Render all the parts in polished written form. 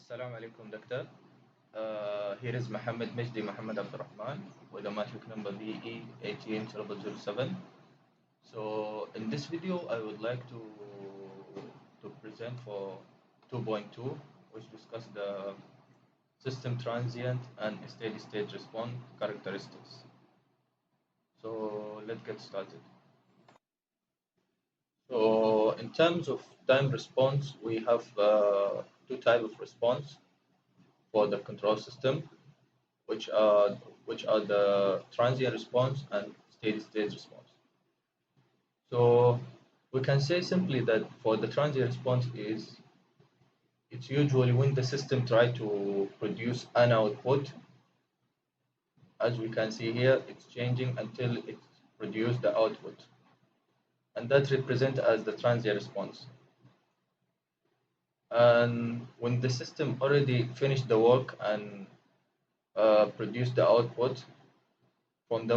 Assalamu alaikum, doctor. Here is Mohammed Majdi Mohammed Abdurrahman with a matric number BE 18007. So, in this video, I would like to present for 2.2, which discuss the system transient and steady state response characteristics. So, let's get started. So, in terms of time response, we have two types of response for the control system, which are the transient response and steady state response. So we can say simply that for the transient response it's usually when the system try to produce an output. As we can see here, it's changing until it produces the output, and that represent as the transient response. And when the system already finished the work and produced the output, from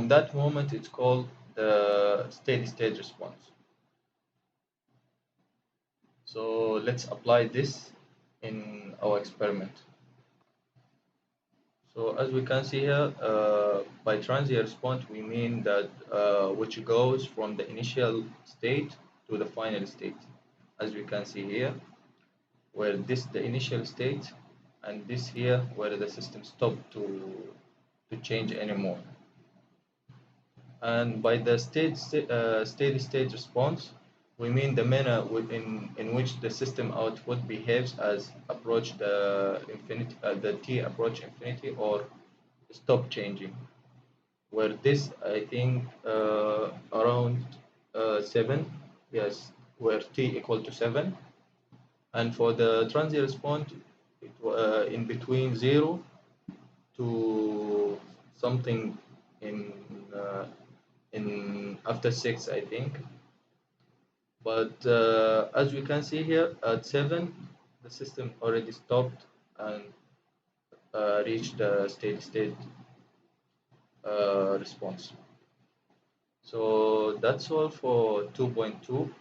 that moment it's called the steady state response. So let's apply this in our experiment. So as we can see here, by transient response we mean that which goes from the initial state to the final state. As we can see here, where this the initial state, and this here where the system stopped to change anymore. And by the steady state response, we mean the manner in which the system output behaves as approach the infinity, the t approach infinity or stop changing. Where this, I think, around 7, yes, where t equal to 7. And for the transient response, in between 0 to something in uh, in after 6, I think. But as we can see here, at 7, the system already stopped and reached the steady state response. So that's all for 2.2.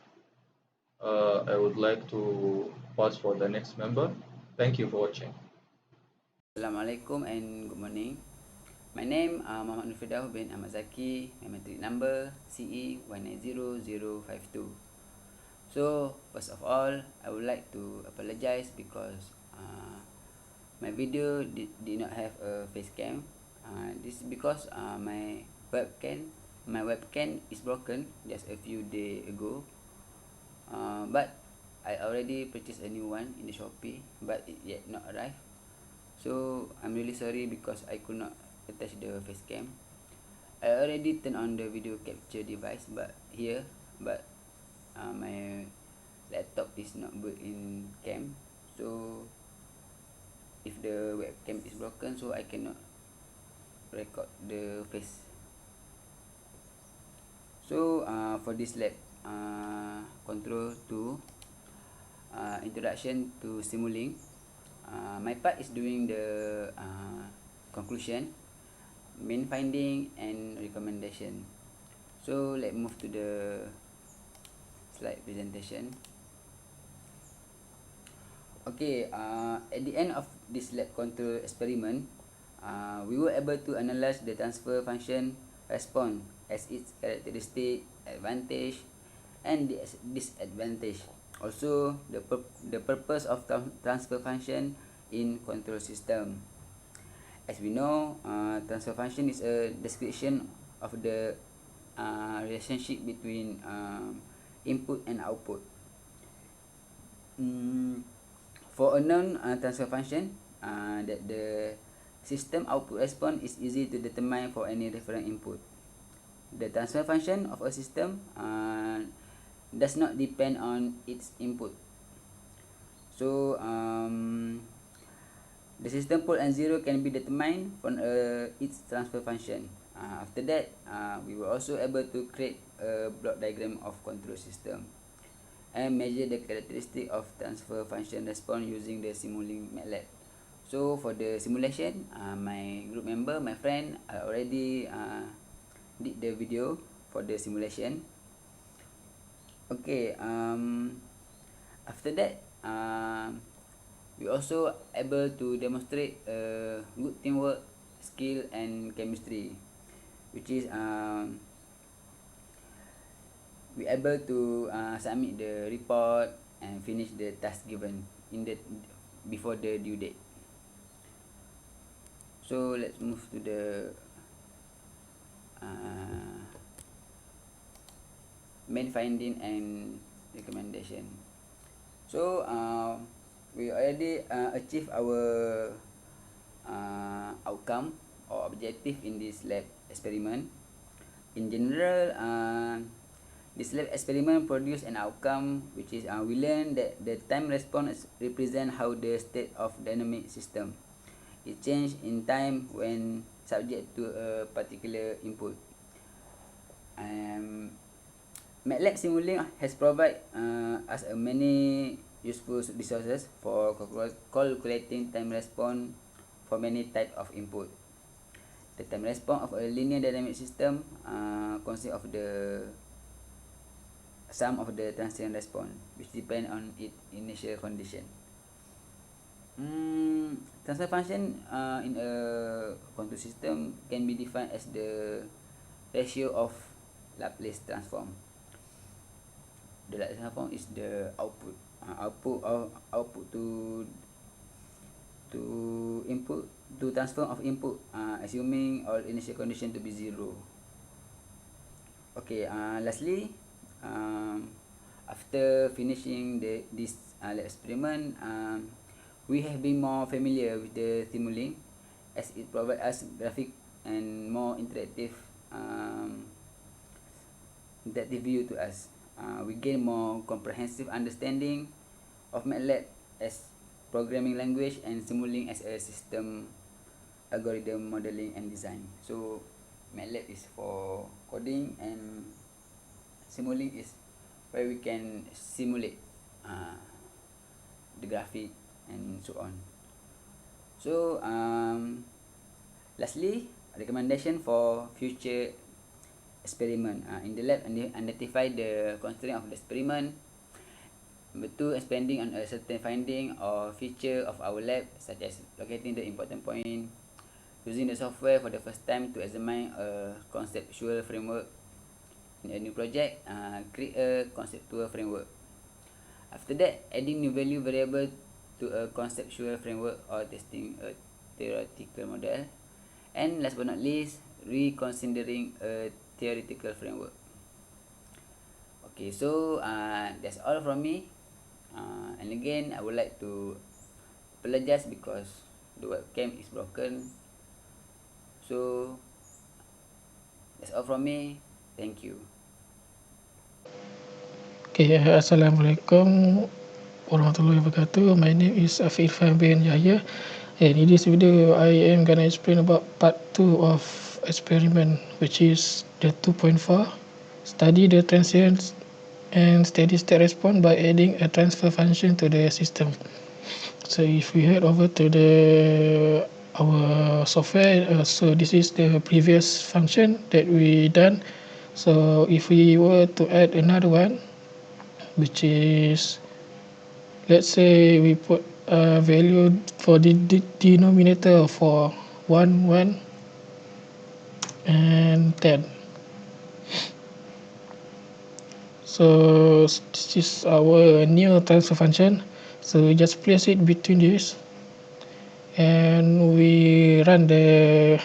I would like to pass for the next member. Thank you for watching. Assalamualaikum and good morning. My name Muhammad Nufidah bin Ahmad Zaki. My matric number CE 180052. So first of all, I would like to apologize because my video did not have a face cam. This is because my webcam is broken just a few days ago. But I already purchased a new one in the Shopee, but it yet not arrived. So I'm really sorry because I could not attach the face cam. I already turned on the video capture device but my laptop is not built in cam, so if the webcam is broken, so I cannot record the face. So for this lab control 2 introduction to Simulink, my part is doing the conclusion, main finding and recommendation. So let's move to the slide presentation. Okay, at the end of this lab control experiment, we were able to analyze the transfer function response as its characteristic, advantage and disadvantage. Also, the purpose of transfer function in control system. As we know, transfer function is a description of the relationship between input and output. For a known transfer function, that the system output response is easy to determine for any reference input. The transfer function of a system does not depend on its input. So the system pole and zero can be determined from its transfer function. After that, we were also able to create a block diagram of control system and measure the characteristic of transfer function response using the Simulink MATLAB. So for the simulation, my group member, my friend, already did the video for the simulation. Okay, after that, We also able to demonstrate good teamwork, skill, and chemistry, which is we able to submit the report and finish the task given in the before the due date. So let's move to the main finding and recommendation. So we already achieve our outcome or objective in this lab experiment. In general, this lab experiment produced an outcome which is we learned that the time response represent how the state of dynamic system it change in time when subject to a particular input. MATLAB Simulink has provided us many useful resources for calculating time response for many types of input. The time response of a linear dynamic system consists of the sum of the transient response, which depend on its initial condition. Transfer function in a contour system can be defined as the ratio of Laplace transform. The Laplace transform is the output to input to transfer of input, assuming all initial condition to be 0. Okay. Lastly, after finishing this lab experiment, we have been more familiar with the Simulink as it provides us graphic and more interactive view to us. We gain more comprehensive understanding of MATLAB as programming language and Simulink as a system algorithm modeling and design. So MATLAB is for coding and Simulink is where we can simulate the graphic and so on. So lastly, recommendation for future experiment. In the lab, identify the constraint of the experiment. Number 2, expanding on a certain finding or feature of our lab, such as locating the important point, using the software for the first time to examine a conceptual framework in a new project, create a conceptual framework. After that, adding new value variable to a conceptual framework or testing a theoretical model. And last but not least, reconsidering a theoretical framework. Okay, so that's all from me. And again, I would like to apologize because the webcam is broken. So that's all from me. Thank you. Okay, Assalamualaikum warahmatullahi wabarakatuh. My name is Afiq Irfan bin Yahya, and in this video I am gonna explain about part 2 of experiment, which is the 2.4, study the transient and steady state response by adding a transfer function to the system. So if we head over to our software, so this is the previous function that we done. So if we were to add another one, which is, let's say we put a value for the denominator for 1, 1 and 10. So this is our new transfer function. So we just place it between this and we run the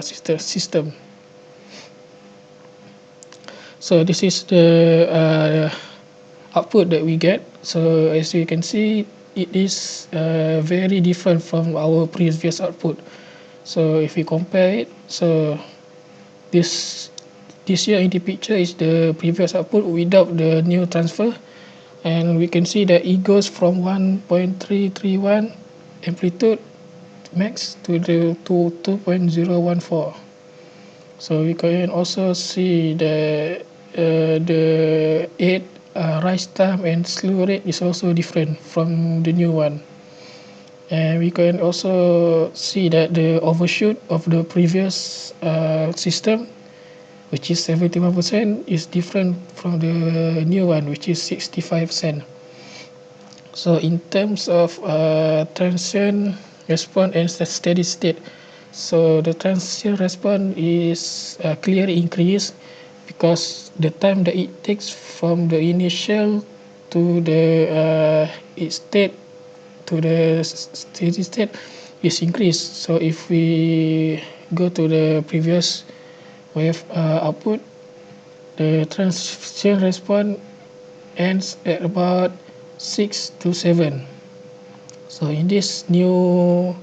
system. So this is the output that we get. So as you can see, it is very different from our previous output. So if we compare it, so this here in the picture is the previous output without the new transfer, and we can see that it goes from 1.331 amplitude max to 2.014. So we can also see that the 8 rise time and slew rate is also different from the new one. And we can also see that the overshoot of the previous system, which is 71%, is different from the new one, which is 65%. So in terms of transient response and steady state, so the transient response is clearly increased because the time that it takes from the initial to the its state to the steady state is increased. So if we go to the previous wave output, the transient response ends at about 6 to 7. So in this new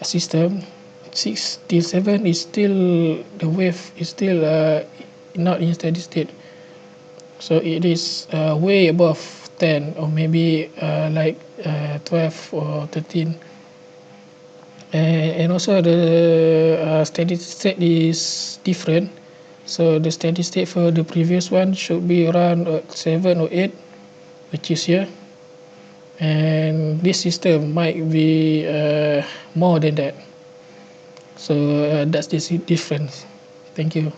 system, 6 till 7 is still, the wave is still not in steady state. So it is way above 10 or maybe like 12 or 13. And also the steady state is different. So the steady state for the previous one should be around 7 or 8, which is here. And this system might be more than that. So that's the difference. Thank you.